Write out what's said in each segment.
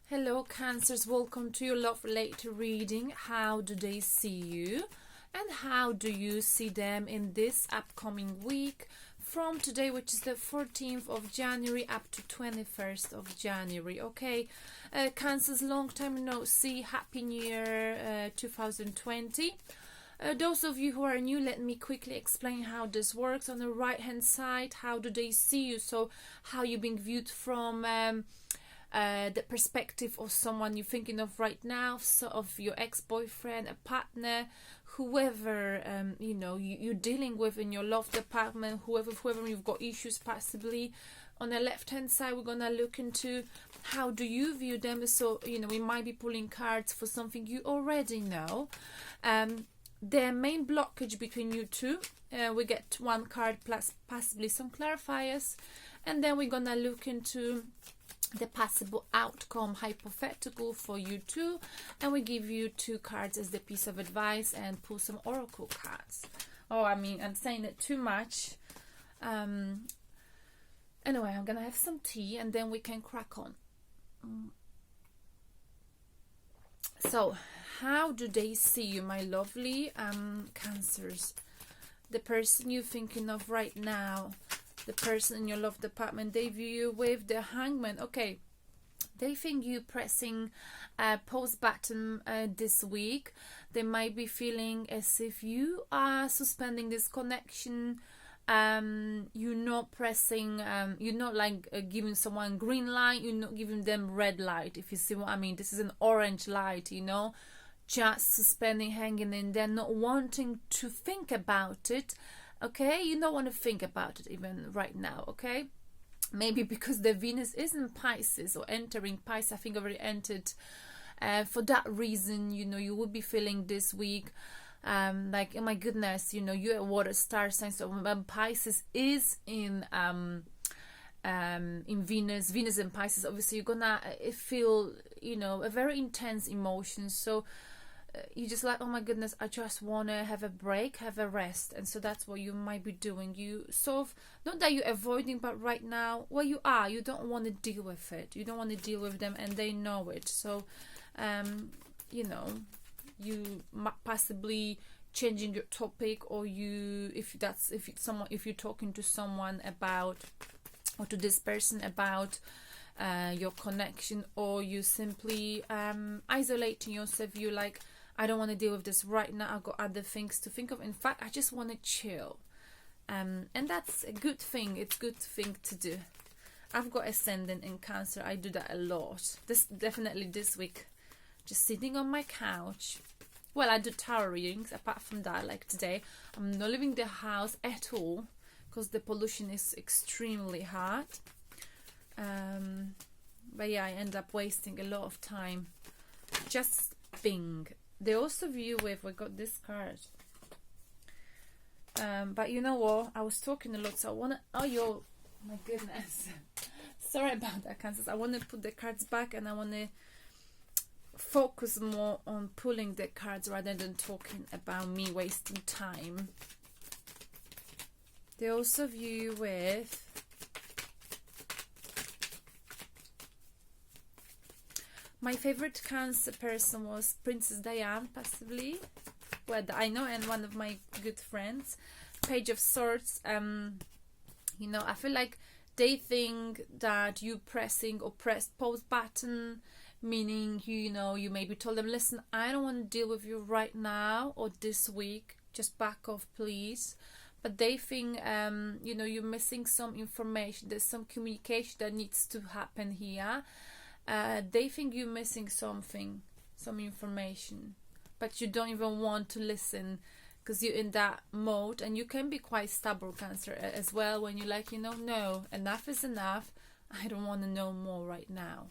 Hello Cancers, welcome to your love related reading. How do they see you and how do you see them in this upcoming week from today, which is the 14th of January up to 21st of January. Okay, Cancers, long time no see, happy new year 2020. Those of you who are new, let me quickly explain how this works. On the right hand side, how do they see you, so how you're being viewed from the perspective of someone you're thinking of right now, so of your ex-boyfriend, a partner, whoever you're dealing with in your love department, whoever you've got issues possibly. On the left hand side, we're gonna look into how do you view them, so we might be pulling cards for something you already know. The main blockage between you two, we get one card plus possibly some clarifiers, and then we're gonna look into the possible outcome, hypothetical, for you two, and we give you two cards as the piece of advice and pull some oracle cards. I'm saying it too much. Anyway, I'm gonna have some tea and then we can crack on. So how do they see you, my lovely Cancers? The person you're thinking of right now, the person in your love department, they view you with the Hangman. Okay, they think you pressing pause button this week. They might be feeling as if you are suspending this connection. You're not pressing, you're not like giving someone green light, you're not giving them red light, if you see what I mean. This is an orange light, just suspending, hanging in there, not wanting to think about it. Okay, you don't want to think about it even right now. Okay, maybe because the Venus is in Pisces or entering Pisces. I think already entered. For that reason, you will be feeling this week like, oh my goodness, you're a water star sign, so Pisces is in Venus and Pisces. Obviously, you're gonna feel a very intense emotion. So you just like, oh my goodness, I just want to have a break, have a rest. And so that's what you might be doing. You sort of, not that you're avoiding, but right now, you don't want to deal with it. You don't want to deal with them, and they know it. So you possibly changing your topic, or if you're talking to someone about, or to this person about your connection, or you simply isolating yourself. You like, I don't want to deal with this right now, I've got other things to think of. In fact, I just want to chill, and that's a good thing. It's a good thing to do. I've got ascendant in Cancer. I do that a lot. Definitely this week, just sitting on my couch. Well, I do tarot readings. Apart from that, like today, I'm not leaving the house at all because the pollution is extremely hot. But yeah, I end up wasting a lot of time just being. They also view with, we got this card. But you know what? I was talking a lot, so I want to, my goodness. Sorry about that, Kansas. I want to put the cards back, and I want to focus more on pulling the cards rather than talking about me wasting time. They also view with my favorite Cancer person was Princess Diane, possibly. Well, I know, and one of my good friends. Page of Swords. I feel like they think that you pressing or pressed pause button, meaning you maybe told them, listen, I don't want to deal with you right now or this week, just back off please. But they think you're missing some information. There's some communication that needs to happen here. They think you're missing something, some information, but you don't even want to listen because you're in that mode. And you can be quite stubborn, Cancer, as well, when you're like, no, enough is enough. I don't want to know more right now.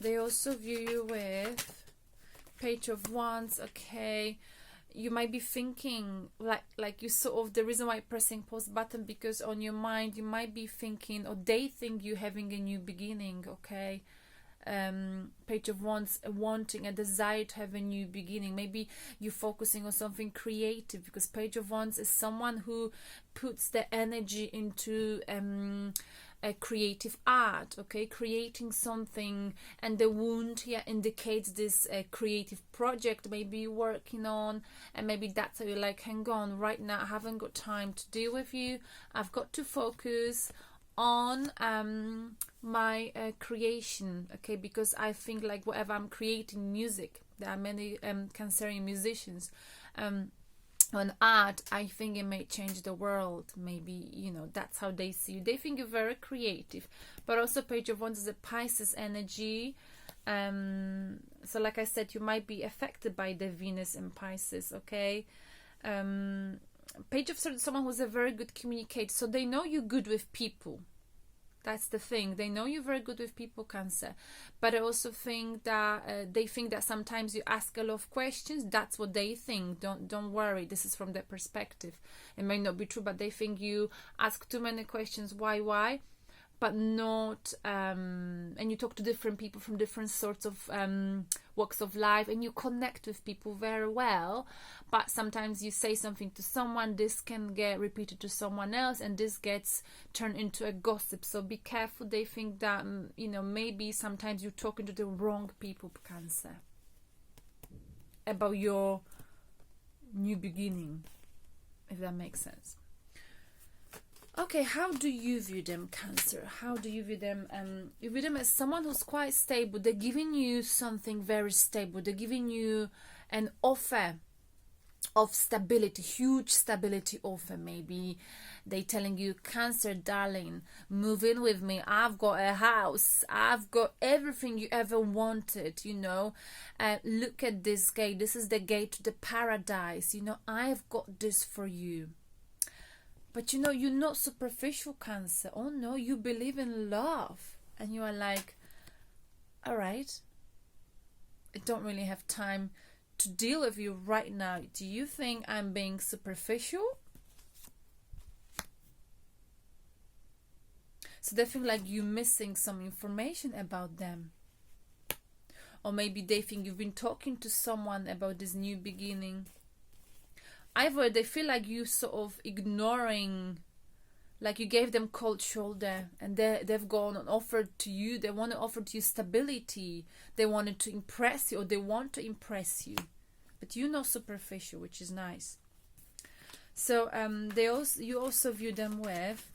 They also view you with Page of Wands. Okay, you might be thinking like you sort of, the reason why pressing pause button, because on your mind you might be thinking, or they think you having a new beginning. Okay, Page of Wands, wanting a desire to have a new beginning. Maybe you're focusing on something creative, because Page of Wands is someone who puts the energy into a creative art, okay, creating something, and the wound here indicates this creative project maybe you're working on, and maybe that's how you're like, hang on, right now I haven't got time to deal with you, I've got to focus on my creation, okay, because I think like whatever I'm creating, music, there are many Cancerian musicians, on art, I think it may change the world. Maybe, you know, that's how they see you. They think you're very creative. But also Page of Wands is a Pisces energy. So like I said, you might be affected by the Venus in Pisces, okay? Page of Swords is someone who's a very good communicator. So they know you're good with people. That's the thing. They know you're very good with people, Cancer. But I also think that they think that sometimes you ask a lot of questions. That's what they think. Don't worry. This is from their perspective. It may not be true, but they think you ask too many questions. Why? But not... and you talk to different people from different sorts of walks of life, and you connect with people very well. But sometimes you say something to someone, this can get repeated to someone else, and this gets turned into a gossip. So be careful. They think that, you know, maybe sometimes you're talking to the wrong people, Cancer, about your new beginning, if that makes sense. Okay, how do you view them, Cancer? How do you view them? You view them as someone who's quite stable. They're giving you something very stable. They're giving you an offer of stability, huge stability offer. Maybe they telling you, Cancer, darling, move in with me. I've got a house. I've got everything you ever wanted, you know. Look at this gate. This is the gate to the paradise. You know, I've got this for you. But you know, you're not superficial, Cancer. Oh no, you believe in love. And you are like, all right, I don't really have time to deal with you right now. Do you think I'm being superficial? So they feel like you're missing some information about them. Or maybe they think you've been talking to someone about this new beginning. Either they feel like you sort of ignoring, like you gave them cold shoulder, and they've gone and offered to you, they want to offer to you stability, they wanted to impress you, or they want to impress you, but you're not superficial, which is nice. So you also view them with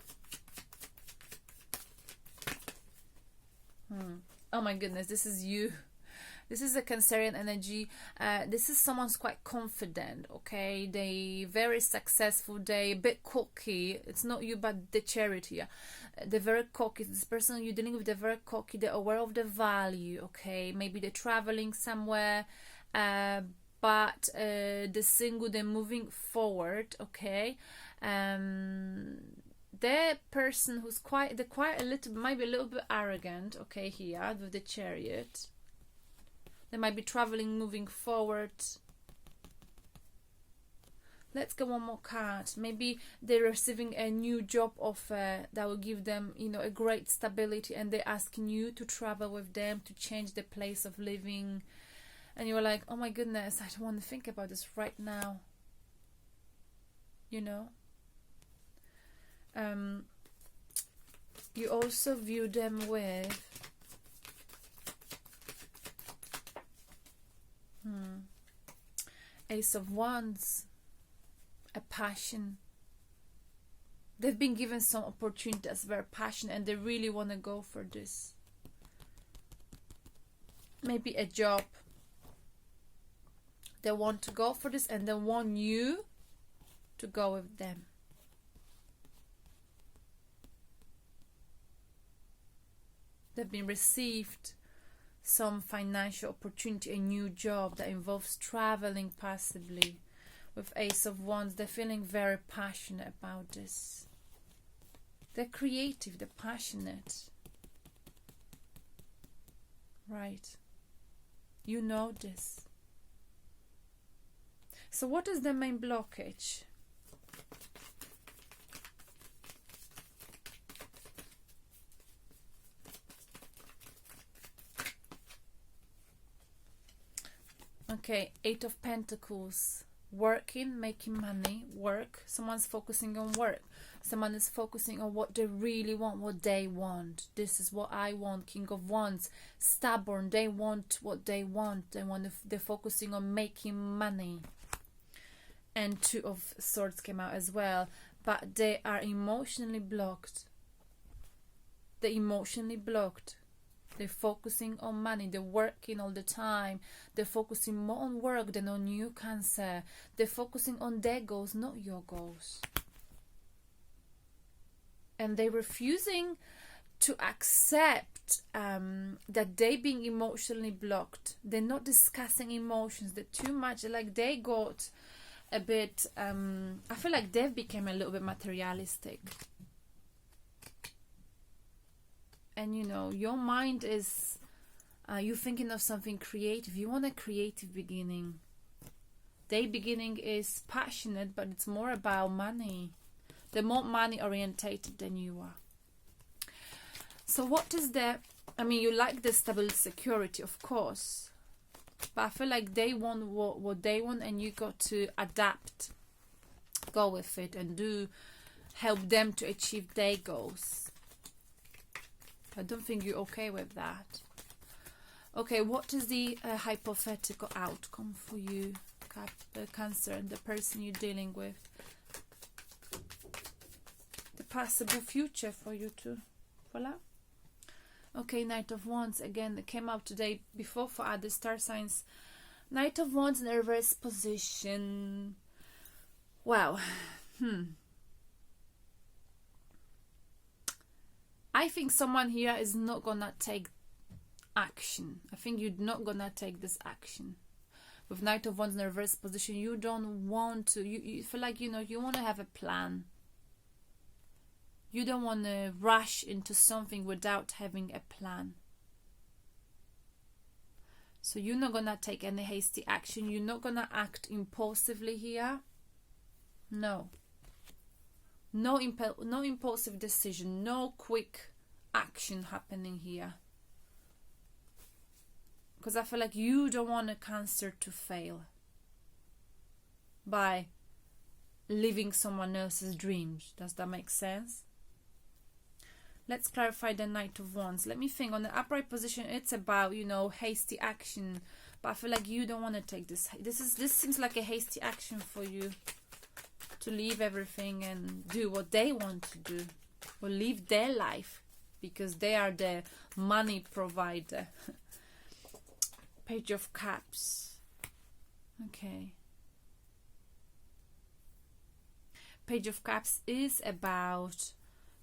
oh my goodness, this is you. This is a Cancerian energy. This is someone's quite confident, okay? They very successful. They a bit cocky. It's not you, but the charity. They're very cocky. This person you're dealing with, they're very cocky. They're aware of the value, okay? Maybe they're traveling somewhere, but the single, they're moving forward, okay? The person who's they're quite a little, might be a little bit arrogant, okay? Here with the Chariot. They might be traveling, moving forward. Let's go one more card. Maybe they're receiving a new job offer that will give them, you know, a great stability, and they're asking you to travel with them, to change the place of living. And you're like, oh my goodness, I don't want to think about this right now. You know? You also view them with Ace of Wands, a passion. They've been given some opportunity that's very passionate, and they really want to go for this. Maybe a job. They want to go for this, and they want you to go with them. They've been received some financial opportunity, a new job that involves traveling possibly. With Ace of Wands, they're feeling very passionate about this. They're creative, they're passionate. Right. You know this. So what is the main blockage? Okay, Eight of Pentacles. working, making money, work. Someone's focusing on work. Someone is focusing on what they really want, what they want. This is what I want. King of Wands, stubborn. They want what they want. They're focusing on making money. And Two of Swords came out as well. But they are emotionally blocked. They're emotionally blocked. They're focusing on money. They're working all the time. They're focusing more on work than on you, Cancer. They're focusing on their goals, not your goals. And they're refusing to accept that they being emotionally blocked. They're not discussing emotions. They're too much. Like they got a bit... I feel like they've become a little bit materialistic. And you know, your mind is... you're thinking of something creative. You want a creative beginning. Their beginning is passionate, but it's more about money. They're more money orientated than you are. So what is the... I mean, you like the stability, security, of course. But I feel like they want what they want, and you got to adapt. Go with it and help them to achieve their goals. I don't think you're okay with that. Okay, what is the hypothetical outcome for you, Cancer, and the person you're dealing with? The possible future for you too. Voila. Okay, Knight of Wands. Again, it came out today before for other star signs. Knight of Wands in a reverse position. Wow. I think someone here is not gonna take action. I think you're not gonna take this action. With Knight of Wands in a reverse position, you don't want to. You feel like, you know, you want to have a plan. You don't want to rush into something without having a plan. So you're not gonna take any hasty action. You're not gonna act impulsively here. No. No impulsive decision. No quick action happening here. Because I feel like you don't want a Cancer to fail by living someone else's dreams. Does that make sense? Let's clarify the Knight of Wands. Let me think. On the upright position, it's about, you know, hasty action. But I feel like you don't want to take this. This seems like a hasty action for you. To leave everything and do what they want to do. Or live their life. Because they are the money provider. Page of Cups. Okay. Page of Cups is about,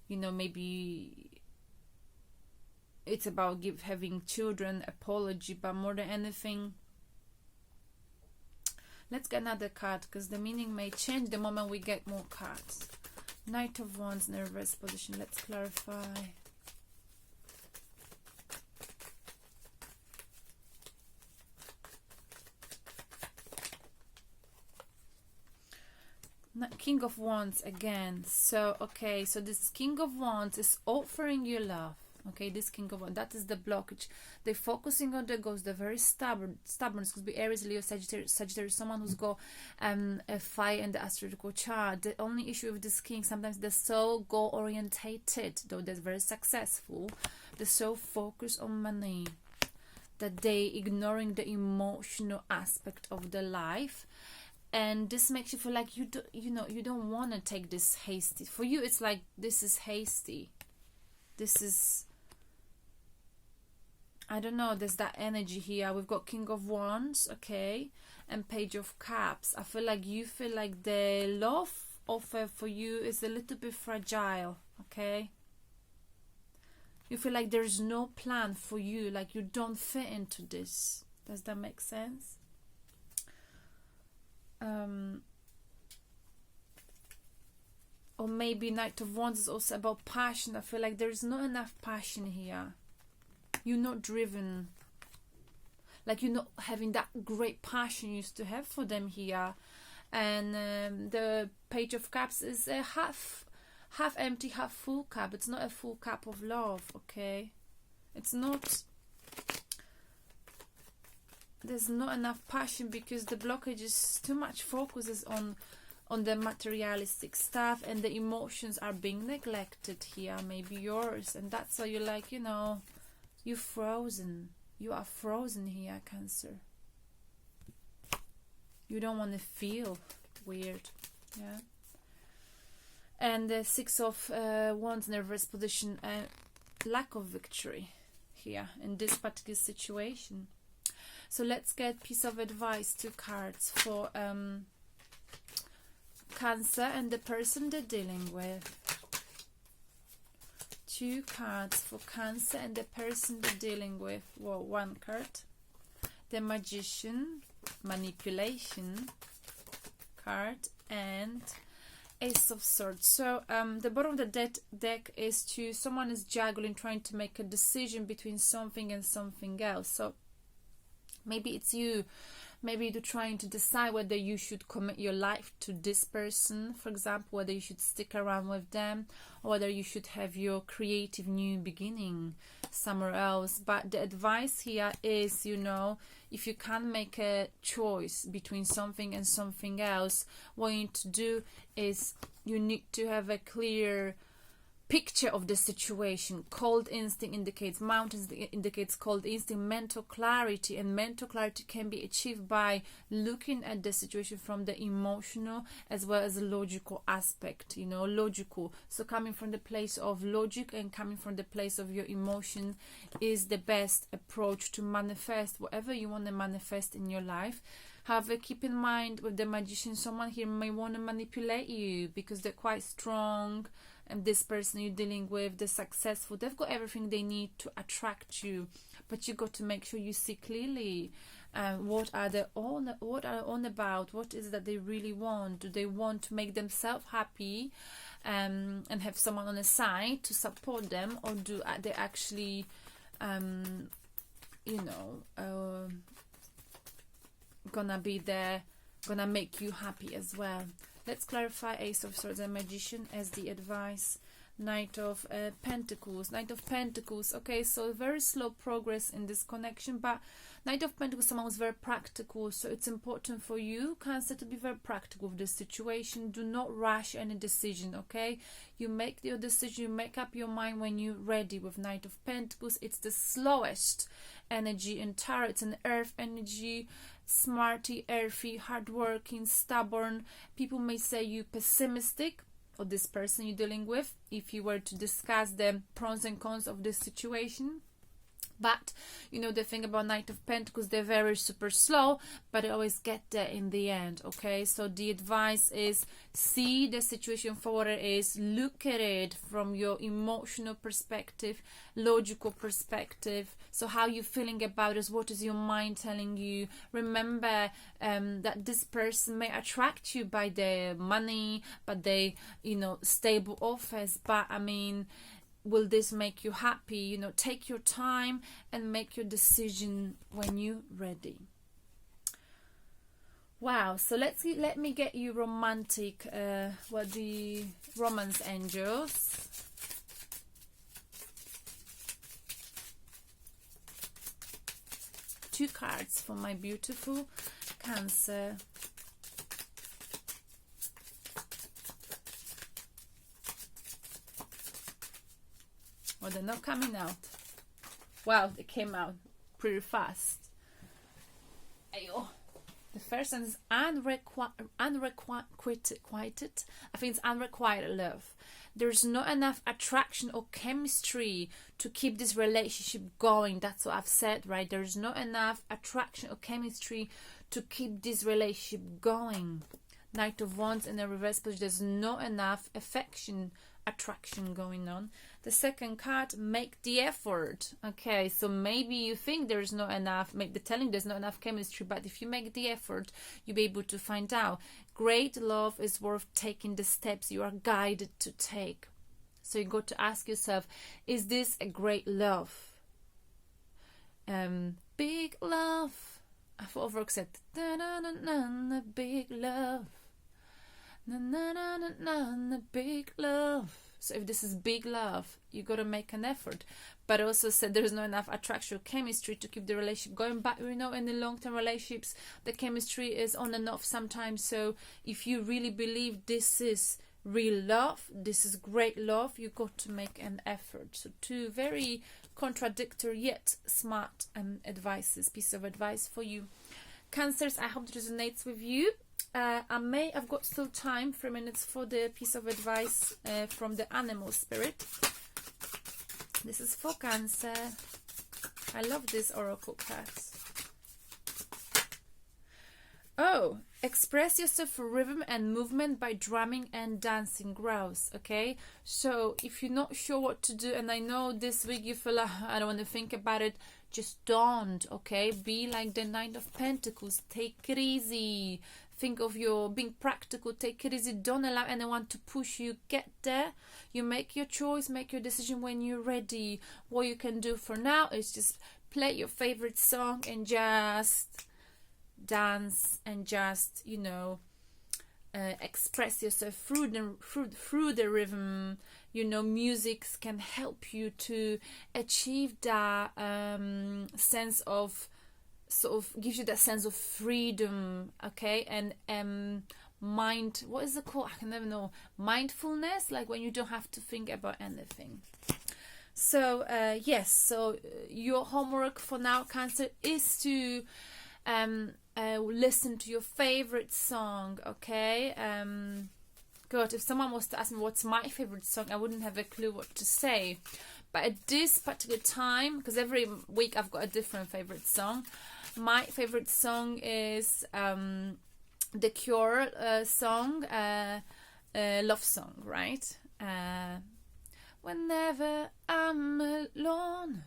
you know, maybe it's about having children, apology, but more than anything, let's get another card because the meaning may change the moment we get more cards. Knight of Wands in a reverse position. Let's clarify. King of Wands again. So, okay, so this King of Wands is offering you love. Okay, this King of Wands, that is the blockage. They're focusing on the goals. They're very stubborn. This could be Aries, Leo, Sagittarius, someone who's got a fire in the astrological chart. The only issue with this King, sometimes they're so goal orientated, though they're very successful. They're so focused on money that they ignoring the emotional aspect of the life. And this makes you feel like you don't want to take this hasty. For you, it's like this is hasty. This is, I don't know. There's that energy here. We've got King of Wands, okay, and Page of Cups. I feel like you feel like the love offer for you is a little bit fragile, okay. You feel like there's no plan for you. Like you don't fit into this. Does that make sense? Or maybe Knight of Wands is also about passion. I feel like there's not enough passion here. You're not driven. Like you're not having that great passion you used to have for them here. And the Page of Cups is a half empty, half full cup. It's not a full cup of love, okay? It's not... there's not enough passion because the blockage is too much focuses on the materialistic stuff, and the emotions are being neglected here, maybe yours, and that's why you're like, you know, you're frozen. You are frozen here, Cancer. You don't want to feel weird, yeah. And the Six of Wands in reverse position, lack of victory here in this particular situation. So let's get piece of advice, 2 cards for Cancer and the person they're dealing with. 2 cards for Cancer and the person they're dealing with. Well, 1 card. The Magician, manipulation card, and Ace of Swords. So the bottom of the deck is someone is juggling, trying to make a decision between something and something else. So maybe it's you. Maybe you're trying to decide whether you should commit your life to this person, for example, whether you should stick around with them, or whether you should have your creative new beginning somewhere else. But the advice here is, you know, if you can't make a choice between something and something else, what you need to do is you need to have a clear picture of the situation. Cold instinct indicates mountains, indicates cold instinct, mental clarity, and mental clarity can be achieved by looking at the situation from the emotional as well as the logical aspect, you know, logical. So coming from the place of logic and coming from the place of your emotion is the best approach to manifest whatever you want to manifest in your life. However, keep in mind with the Magician, someone here may want to manipulate you because they're quite strong, and this person you're dealing with, they're successful, they've got everything they need to attract you, but you got to make sure you see clearly what are they on about, what is it that they really want. Do they want to make themselves happy and have someone on the side to support them, or do they actually you know, gonna be there, gonna make you happy as well. Let's clarify Ace of Swords and Magician as the advice. Knight of Pentacles. Knight of Pentacles. Okay, so very slow progress in this connection, but Knight of Pentacles, someone who's very practical, so it's important for you, Cancer, to be very practical with this situation. Do not rush any decision, okay? You make your decision, you make up your mind when you're ready with Knight of Pentacles. It's the slowest energy in tarot. It's an earth energy, smarty, earthy, hardworking, stubborn. People may say you pessimistic, or this person you're dealing with, if you were to discuss the pros and cons of this situation. But you know, the thing about Knight of Pentacles, they're very super slow, but they always get there in the end, okay? So the advice is, see the situation for what it is, look at it from your emotional perspective, logical perspective. So how you feeling about it, what is your mind telling you? Remember that this person may attract you by their money, by their, you know, stable offers, but I mean, will this make you happy? You know, take your time and make your decision when you're ready. Wow, so let me get you romantic, what the romance angels. Two cards for my beautiful Cancer. Well, they're not coming out. Wow, they came out pretty fast. Ayo. The first one is unrequited. I think it's unrequited love. There's not enough attraction or chemistry to keep this relationship going. That's what I've said, right? There's not enough attraction or chemistry to keep this relationship going. Knight of Wands in the reverse position. There's not enough affection, attraction going on. The second card, make the effort. Okay, so maybe you think there's not enough, maybe telling there's not enough chemistry, but if you make the effort, you'll be able to find out. Great love is worth taking the steps you are guided to take. So you got to ask yourself, is this a great love? Big love. I've overaccepted. Na-na-na-na, big love. Na-na-na-na-na, big love. So if this is big love, you got to make an effort. but also said there's not enough attraction chemistry to keep the relationship going. But you know, in the long-term relationships, the chemistry is on and off sometimes. So if you really believe this is real love, this is great love, you got to make an effort. So two very contradictory yet smart piece of advice for you. Cancers, I hope it resonates with you. I've got still time, 3 minutes, for the piece of advice from the animal spirit. This is for Cancer. I love these oracle cards. Oh, express yourself for rhythm and movement by drumming and dancing, grouse. Okay, so if you're not sure what to do, and I know this week you feel like I don't want to think about it, just don't. Okay, be like the Knight of Pentacles. Take it easy. Think of your being practical. Take it easy. Don't allow anyone to push you. Get there. You make your choice. Make your decision when you're ready. What you can do for now is just play your favorite song and just dance and just, you know, express yourself through the rhythm. You know, music can help you to achieve that sense of, sort of gives you that sense of freedom. Okay, and what is it called? I can never know. Mindfulness, like when you don't have to think about anything. So yes, so your homework for now, Cancer, is to listen to your favorite song. Okay, God, if someone was to ask me what's my favorite song, I wouldn't have a clue what to say. But at this particular time, because every week I've got a different favorite song, my favorite song is the Cure song, Love Song, right? Whenever I'm alone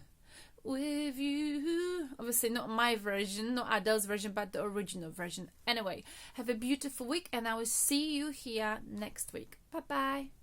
with you. Obviously not my version, not Adele's version, but the original version. Anyway, have a beautiful week, and I will see you here next week. Bye bye.